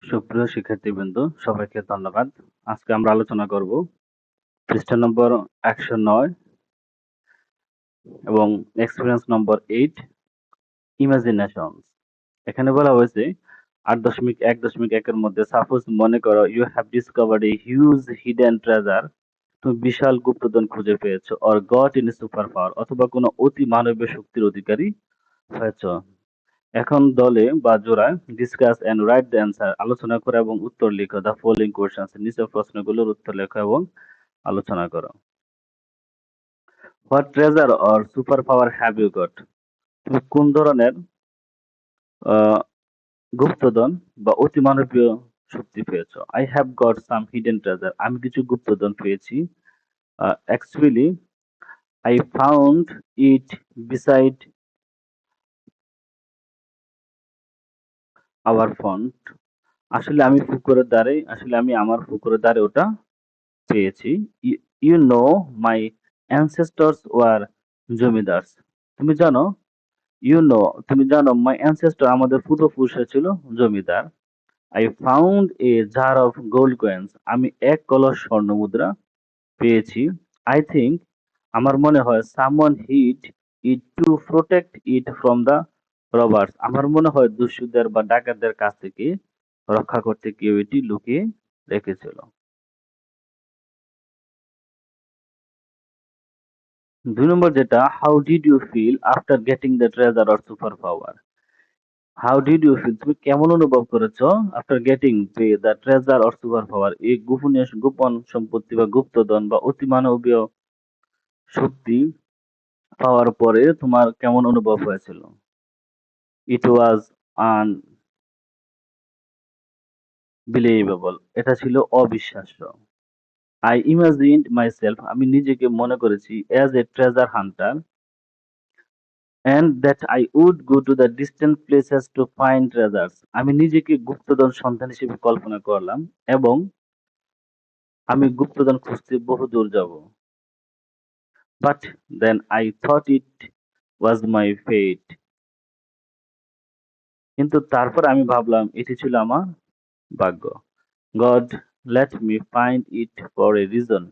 সুপ্রিয় শিক্ষার্থীবৃন্দ, সবাইকে ধন্যবাদ। আজকে আমরা আলোচনা করব পৃষ্ঠা নম্বর 109 এবং এক্সপিরিয়েন্স নম্বর 8 ইমাজিনেশনস। এখানে বলা হয়েছে 8.1.1 এর মধ্যে সাপোজ মনে করো you have discovered a huge hidden treasure, তুমি বিশাল গুপ্তধন খুঁজে পেয়েছো, or got in super power, অথবা কোনো অতি মানবীয় শক্তির অধিকারী হয়েছো। এখন দলে বা জোড়ায় discuss and write the answer, আলোচনা করো এবং উত্তর লিখো। দ্য ফলোইং কোশ্চেন্স, নিচের প্রশ্নগুলোর উত্তর লেখো এবং আলোচনা করো। What treasure or super power have you got, তুমি কোন ধরনের আহ, গুপ্তধন বা অতিমানবীয় শক্তি পেয়েছো? I have got some hidden treasure, আমি কিছু গুপ্তধন পেয়েছি। Actually I found it beside our pond, আসলে আমি আমার পুকুরের ধারে ওটা পেয়েছি। You know my ancestors were zamindars, তুমি জানো, তুমি জানো মাই অ্যানসেস্টর, আমাদের পূর্বপুরুষরা ছিল জমিদার। I found a jar of gold coins, আমি এক কলস স্বর্ণ মুদ্রা পেয়েছি। আই থিঙ্ক, আমার মনে হয়, someone hid it to protect it from the robbers, আমার মনে হয় দস্যুদের বা ডাকাতদের কাছ থেকে রক্ষা করতে কেউ এটি লুকিয়ে রেখেছিল। 2 নম্বর যেটা, how did you feel after getting the treasure or super power, how did you feel, তুমি কেমন অনুভব করেছো after getting the treasure or super power, এই গোপন সম্পত্তি বা গুপ্তধন বা অতিমানবীয় শক্তি পাওয়ার পরে তোমার কেমন অনুভব হয়েছিল? ইট ওয়াজ আনবিলিভেবল, এটা ছিল অবিশ্বাস্য। আই ইমাজিনড মাইসেলফ, আমি নিজেকে মনে করেছি, as a treasure Hunter, and that I would go to the distant places to find treasures, আমি নিজেকে গুপ্তধন সন্ধান হিসেবে কল্পনা করলাম এবং আমি গুপ্তধন খুঁজতে বহু দূর যাব। But then I thought it was my fate, কিন্তু তারপর আমি ভাবলাম এটি ছিল আমার ভাগ্য। God let me find it for a reason,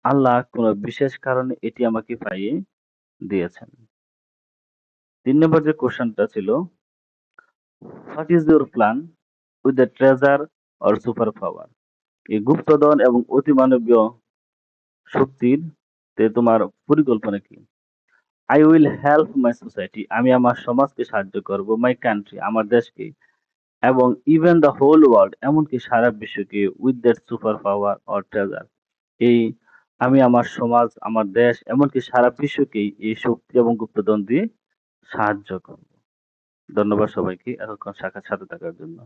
আল্লাহ কোনো বিশেষ কারণে এটি আমাকে পাইয়ে দিয়েছেন। 3 নম্বর যে কোশ্চেনটা ছিল, what is your plan with the treasure or super power, এই গুপ্তধন এবং অতিমানবীয় শক্তির তে তোমার পরিকল্পনা কি? I will help my society, আমি আমার সমাজকে সাহায্য করব, মাই কান্ট্রি, আমার দেশকে, এবং ইভেন দ্য হোল ওয়ার্ল্ড, এমনকি সারা বিশ্বকে, with that super power or treasure, এই আমি আমার সমাজ, আমার দেশ, এমনকি সারা বিশ্বকেই এই শক্তি এবং গুপ্তধন দিয়ে সাহায্য করব। ধন্যবাদ সবাইকে এতক্ষণ সাথে থাকার জন্য।